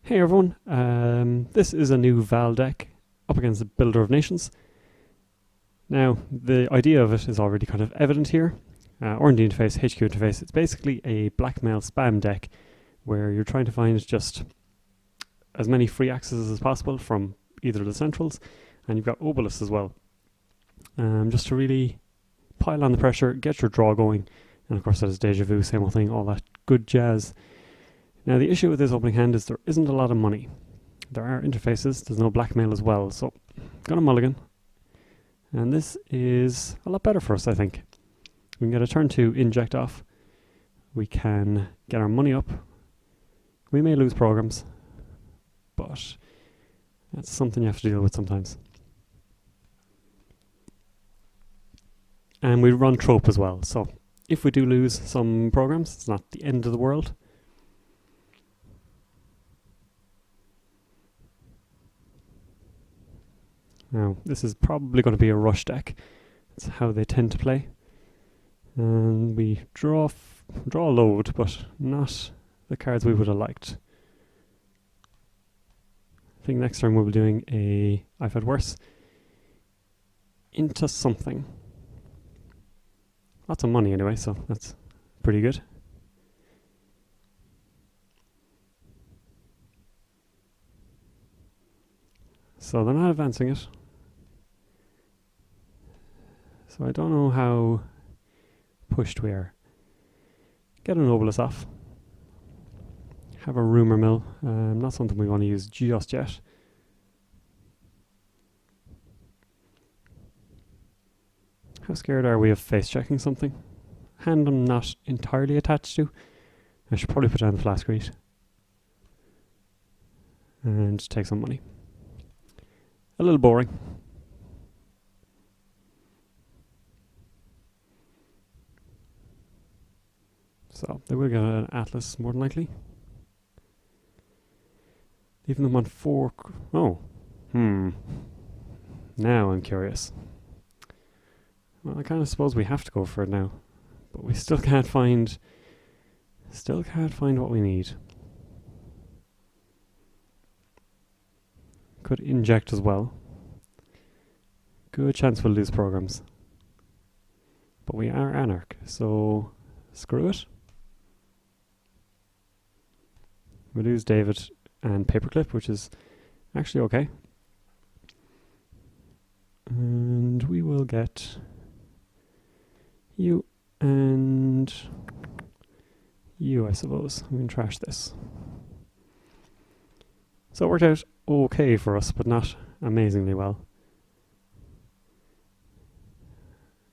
Hey everyone, this is a new Val deck up against the Builder of Nations. Now, the idea of it is already kind of evident here. R&D interface, HQ interface, it's basically a Blackmail spam deck where you're trying to find just as many free accesses as possible from either of the centrals, and you've got obelisks as well. Just to really pile on the pressure, get your draw going, and of course that is deja vu, same old thing, all that good jazz. Now the issue with this opening hand is there isn't a lot of money. There are interfaces, there's no blackmail as well, so gonna mulligan. And this is a lot better for us, I think. We can get a turn 2 inject off. We can get our money up. We may lose programs, but that's something you have to deal with sometimes. And we run trope as well, so if we do lose some programs, it's not the end of the world. Now, this is probably going to be a rush deck. That's how they tend to play. And we draw a load, but not the cards we would have liked. I think next turn we'll be doing a I've had worse into something. Lots of money anyway, so that's pretty good. So they're not advancing it. So I don't know how pushed we are. Get an obelisk off. Have a rumour mill. Not something we want to use just yet. How scared are we of face checking something? Hand I'm not entirely attached to. I should probably put down the flask rate. And take some money. A little boring. So they will get an Atlas more than likely. Leaving them on 4. Oh. Now I'm curious. Well, I kind of suppose we have to go for it now. But we still can't find what we need. Could inject as well. Good chance we'll lose programs. But we are Anarch, so screw it. We lose David and Paperclip, which is actually okay. And we will get you and you, I suppose. We can trash this. So it worked out okay for us, but not amazingly well.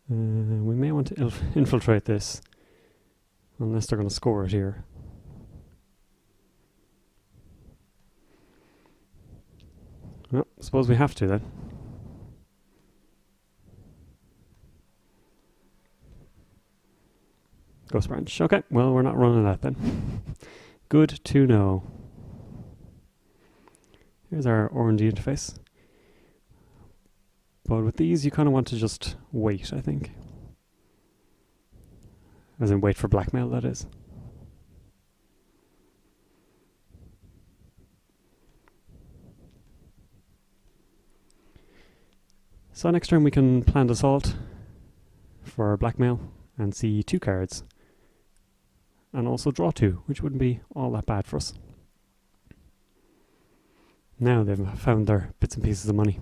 We may want to infiltrate this, unless they're going to score it here. Well, suppose we have to then. Ghost branch. Okay, well we're not running that then. Good to know. Here's our R&D interface. But with these you kind of want to just wait, I think. As in wait for blackmail, that is. So next turn we can planned assault for blackmail and see 2 cards. And also draw 2, which wouldn't be all that bad for us. Now they've found their bits and pieces of money.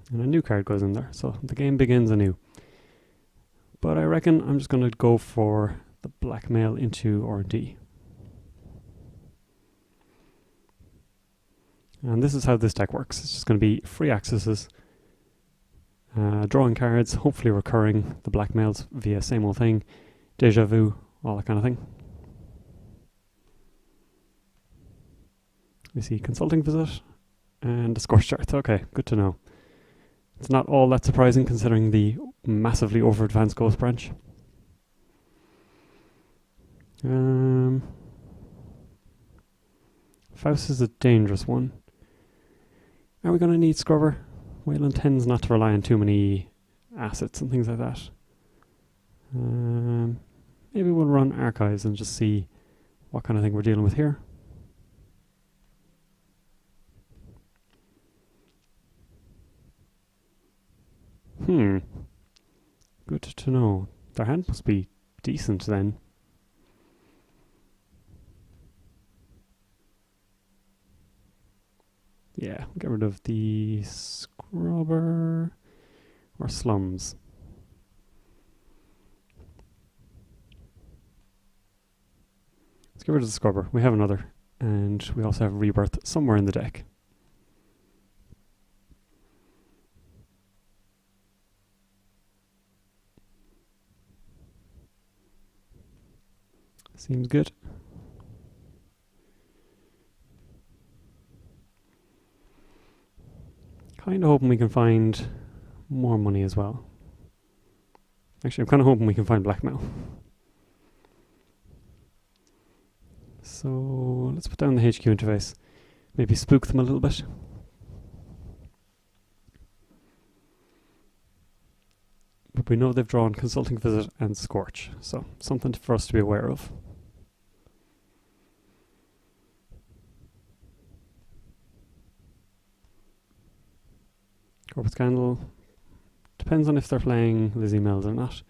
And a new card goes in there, so the game begins anew. But I reckon I'm just going to go for the blackmail into R&D. And this is how this deck works. It's just going to be free accesses, drawing cards, hopefully recurring the blackmails via same old thing, deja vu, all that kind of thing. We see consulting visit and a score chart. Okay, good to know. It's not all that surprising considering the massively over-advanced Ghost branch. Faust is a dangerous one. Are we going to need Scrubber? Wayland tends not to rely on too many assets and things like that. Maybe we'll run archives and just see what kind of thing we're dealing with here. Good to know. Their hand must be decent then. Yeah, get rid of the scrubber or slums. Let's get rid of the scrubber. We have another, and we also have rebirth somewhere in the deck. Seems good. Kind of hoping we can find more money as well. Actually, I'm kind of hoping we can find Blackmail. So let's put down the HQ interface. Maybe spook them a little bit. But we know they've drawn Consulting Visit and Scorch, so something for us to be aware of. Corporate Scandal. Depends on if they're playing Lizzie Mills or not.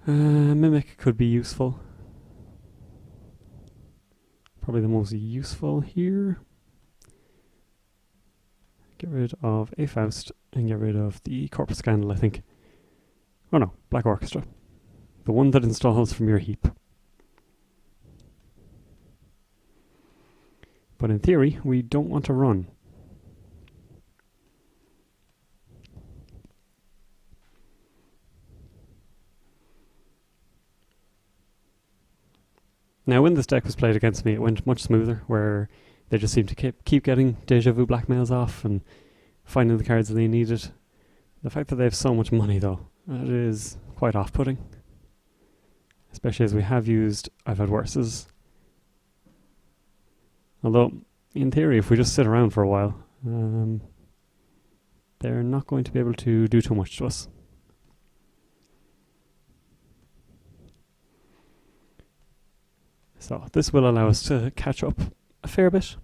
Mimic could be useful. Probably the most useful here. Get rid of a Faust and get rid of the Corporate Scandal, I think. Oh no, Black Orchestra. The one that installs from your heap. But in theory, we don't want to run. Now, when this deck was played against me, it went much smoother, where they just seemed to keep getting Deja Vu Blackmails off and finding the cards that they needed. The fact that they have so much money, though, it is quite off-putting. Especially as we have used I've Had Worses. Although, in theory, if we just sit around for a while, they're not going to be able to do too much to us. So this will allow us to catch up a fair bit.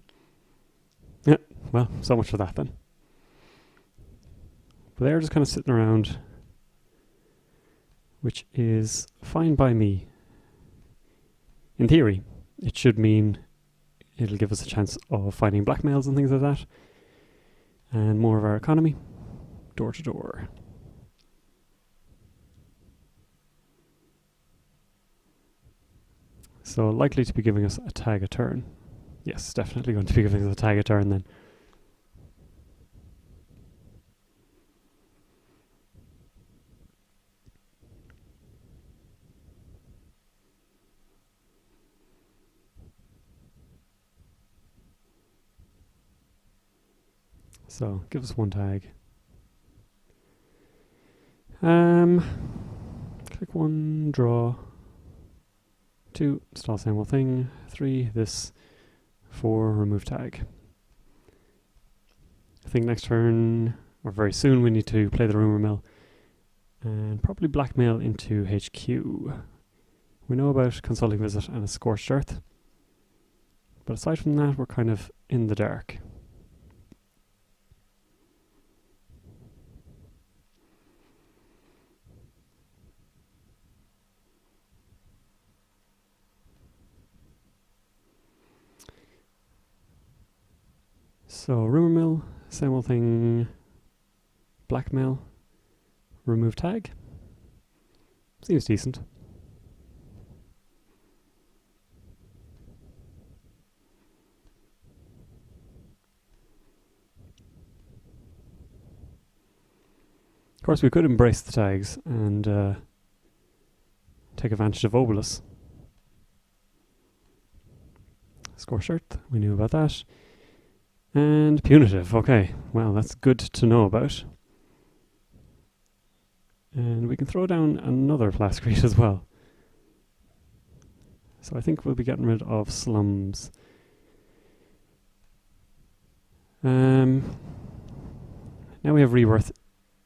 Yeah, well, so much for that then. But they're just kind of sitting around, which is fine by me. In theory, it should mean it'll give us a chance of finding blackmails and things like that, and more of our economy, door to door. So likely to be giving us a tag a turn. Yes, definitely going to be giving us a tag a turn then. So give us one tag. Click one, draw. 2, install same old thing. 3, this. 4, remove tag. I think next turn, or very soon, we need to play the rumor mill and probably blackmail into HQ. We know about Consulting Visit and a Scorched Earth, but aside from that, we're kind of in the dark. So rumor mill, same old thing, blackmail, remove tag. Seems decent. Of course, we could embrace the tags and take advantage of Obelus. Scorched Earth, we knew about that. And Punitive, okay, well that's good to know about. And we can throw down another Plascrete as well. So I think we'll be getting rid of slums. Now we have rebirth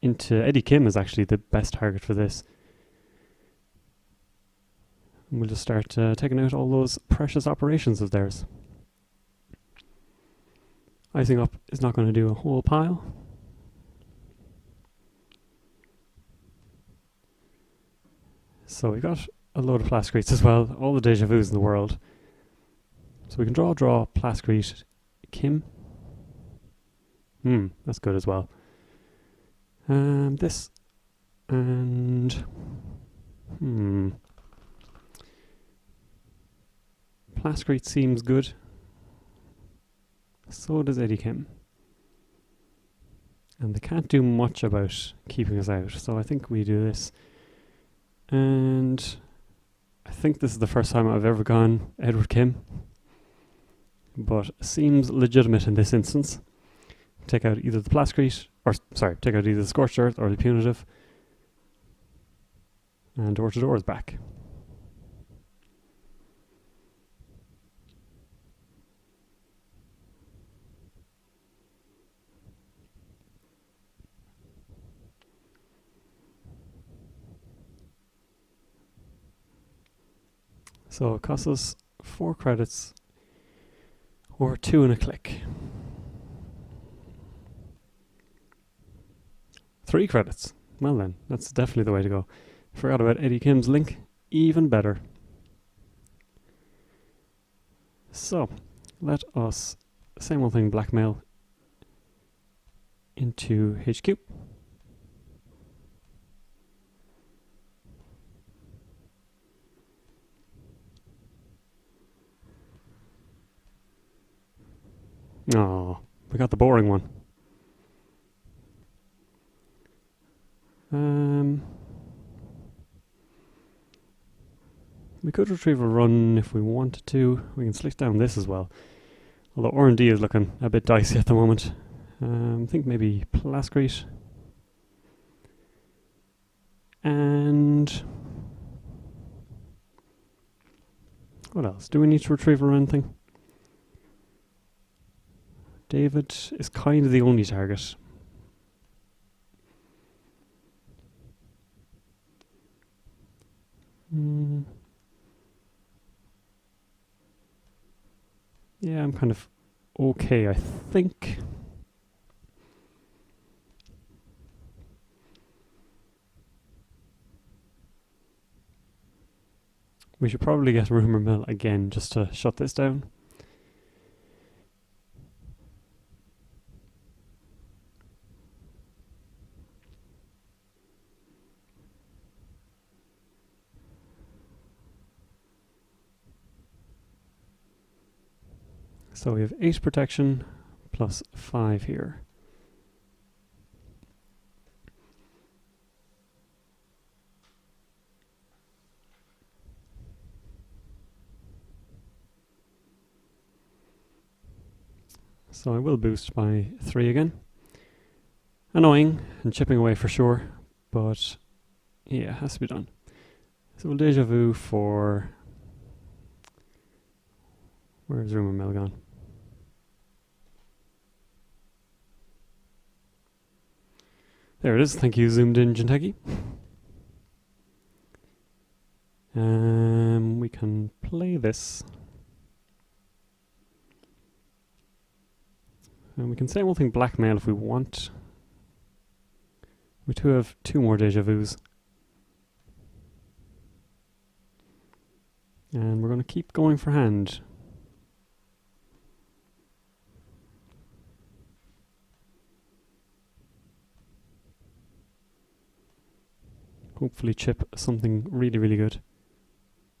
into Eddie Kim is actually the best target for this. And we'll just start taking out all those precious operations of theirs. Icing up is not going to do a whole pile. So we got a load of Plascretes as well, all the deja vus in the world. So we can draw Plascrete Kim. That's good as well. This and Plascrete seems good. So does Eddie Kim. And they can't do much about keeping us out, so I think we do this. And I think this is the first time I've ever gone Edward Kim, but seems legitimate in this instance. Take out either the Plascrete, take out either the Scorched Earth or the Punitive, and Door to Door is back. So it costs us 4 credits or 2 in a click. 3 credits. Well then, that's definitely the way to go. Forgot about Eddie Kim's link. Even better. So, let us, same old thing, Blackmail into HQ. Oh, we got the boring one. We could retrieve a run if we wanted to. We can slick down this as well. Although R&D is looking a bit dicey at the moment. I think maybe Plascrete. And what else? Do we need to retrieve a run thing? David is kind of the only target. Yeah, I'm kind of okay, I think. We should probably get Rumour Mill again just to shut this down. So we have 8 protection plus 5 here. So I will boost by 3 again. Annoying and chipping away for sure, but yeah, it has to be done. So we'll deja vu for... Where's Rumour Mill gone? There it is. Thank you, zoomed in Jinteki. We can play this. And we can say one thing Blackmail if we want. We do have 2 more deja vus. And we're going to keep going for hand. Hopefully chip something really, really good.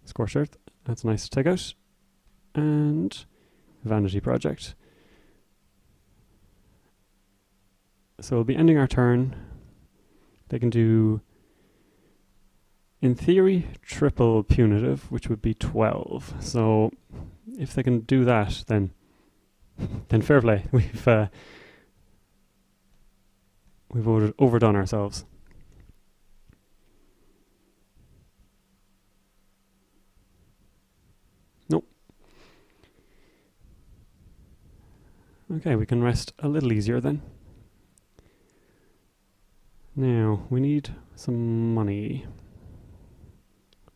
Scorched Earth, that's nice to take out. And Vanity Project. So we'll be ending our turn. They can do, in theory, triple punitive, which would be 12. So if they can do that, then fair play. We've overdone ourselves. Nope. Okay, we can rest a little easier then. Now, we need some money.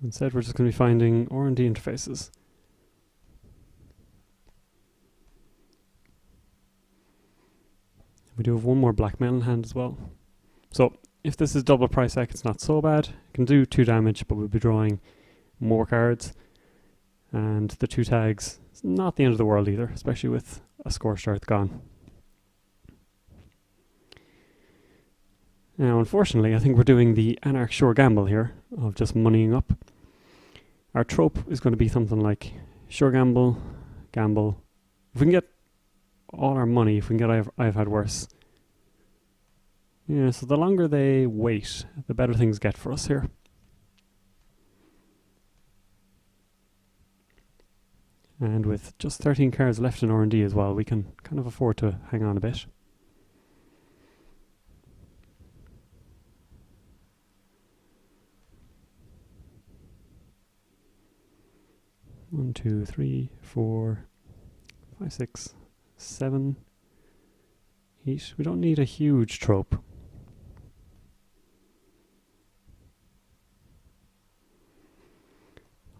Instead, we're just going to be finding R&D interfaces. We do have one more Blackmail in hand as well. So, if this is double price deck, it's not so bad. It can do 2 damage, but we'll be drawing more cards. And the 2 tags, it's not the end of the world either, especially with a Scorched Earth gone. Now, unfortunately, I think we're doing the Anarch Sure gamble here, of just moneying up. Our trope is going to be something like Sure gamble, gamble. If we can get all our money, if we can get I've had worse. Yeah, so the longer they wait, the better things get for us here. And with just 13 cards left in R&D as well, we can kind of afford to hang on a bit. One, 2, 3, 4, 5, 6, 7, 8. We don't need a huge trope.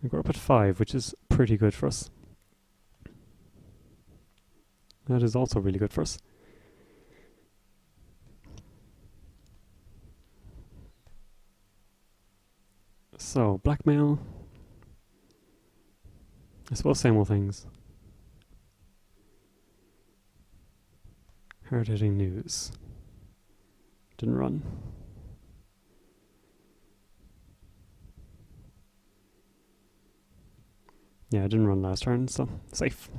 We're up at 5, which is pretty good for us. That is also really good for us. So, Blackmail. I suppose same old things. Hard-hitting news. Didn't run. Yeah, I didn't run last turn, so safe.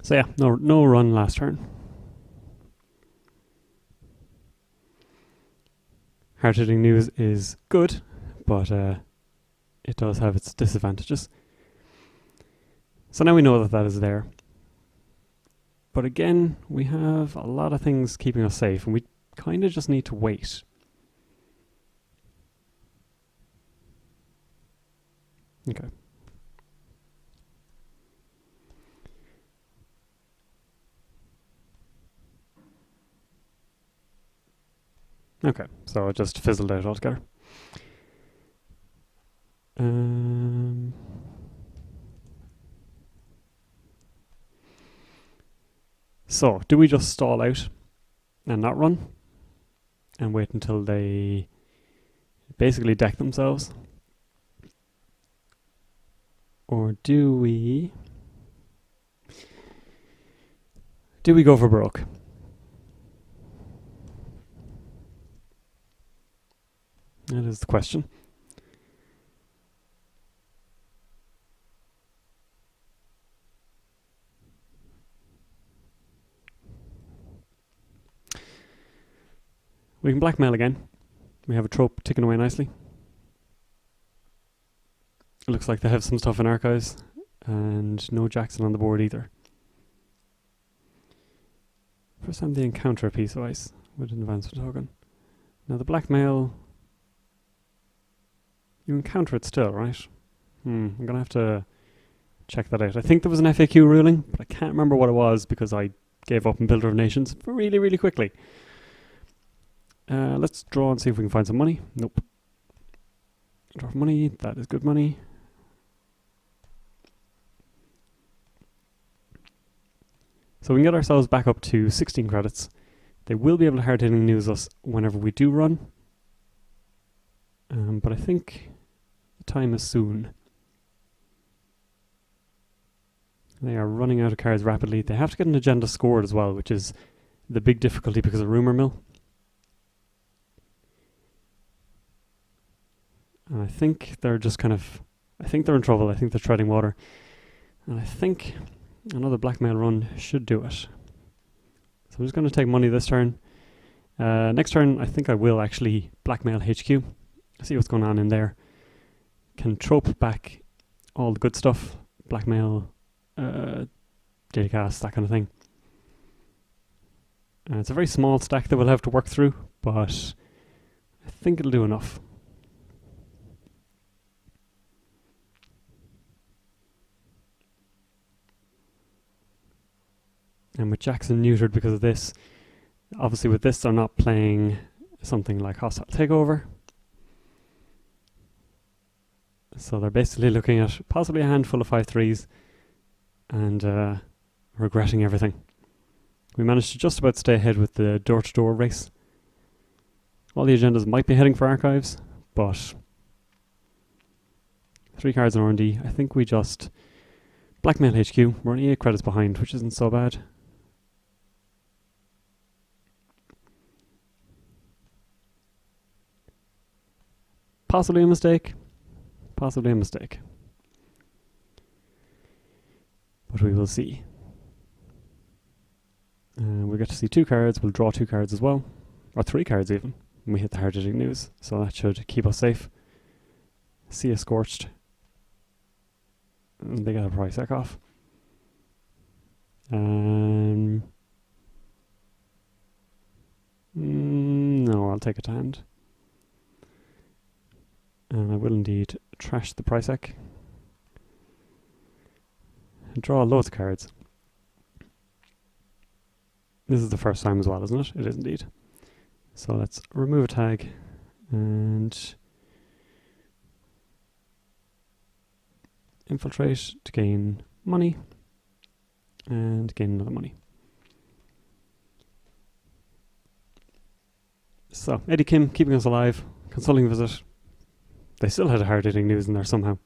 So yeah, no run last turn. Hard-hitting news is good, but it does have its disadvantages. So now we know that that is there. But again, we have a lot of things keeping us safe, and we kind of just need to wait. Okay. Okay, so it just fizzled out altogether. So, do we just stall out and not run? And wait until they basically deck themselves? Or do we go for broke? That is the question. We can Blackmail again. We have a trope ticking away nicely. It looks like they have some stuff in archives, and no Jackson on the board either. First time they encounter a piece of ice with an advancement token. Now the Blackmail, you encounter it still, right? I'm going to have to check that out. I think there was an FAQ ruling, but I can't remember what it was because I gave up in Builder of Nations really, really quickly. Let's draw and see if we can find some money. Nope. Draw for money, that is good money. So we can get ourselves back up to 16 credits. They will be able to hard-hitting news us whenever we do run. But I think the time is soon. They are running out of cards rapidly. They have to get an agenda scored as well, which is the big difficulty because of Rumour Mill. And I think they're just I think they're in trouble. I think they're treading water. And I think another Blackmail run should do it. So I'm just going to take money this turn Next turn, I think I will actually Blackmail HQ. See what's going on in there. Can trope back all the good stuff. Blackmail, datacast, that kind of thing. It's a very small stack that we'll have to work through, but I think it'll do enough. And with Jackson neutered because of this, obviously with this they're not playing something like Hostile Takeover. So they're basically looking at possibly a handful of 5-3s and regretting everything. We managed to just about stay ahead with the door-to-door race. All the agendas might be heading for archives, but 3 cards in R&D. I think we just Blackmail HQ. We're only 8 credits behind, which isn't so bad. Possibly a mistake. Possibly a mistake. But we will see. We'll get to see 2 cards. We'll draw 2 cards as well. Or 3 cards even. When we hit the hard-hitting news. So that should keep us safe. See a Scorched. And they get a price check off. No, I'll take it to hand. And I will indeed trash the price deck. And draw loads of cards. This is the first time as well, isn't it? It is indeed. So let's remove a tag and infiltrate to gain money and gain another money. So Eddie Kim keeping us alive, consulting visit. They still had a hard-hitting news in there somehow.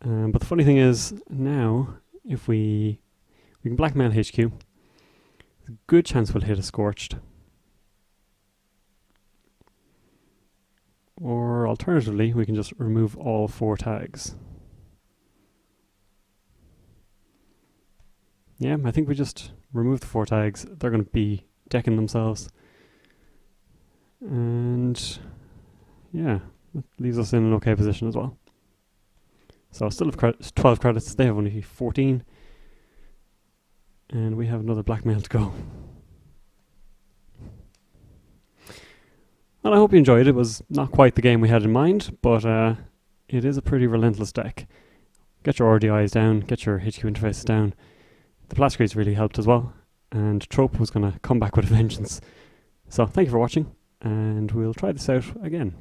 But the funny thing is, now, if we can Blackmail HQ, there's a good chance we'll hit a Scorched. Or alternatively, we can just remove all 4 tags. Yeah, I think we just remove the 4 tags. They're going to be decking themselves. And yeah, that leaves us in an okay position as well. So I still have 12 credits, they have only 14. And we have another Blackmail to go. Well, I hope you enjoyed it. It was not quite the game we had in mind, but it is a pretty relentless deck. Get your RDIs down, get your HQ interfaces down. The Plascrates really helped as well, and Trope was going to come back with a vengeance. So thank you for watching, and we'll try this out again.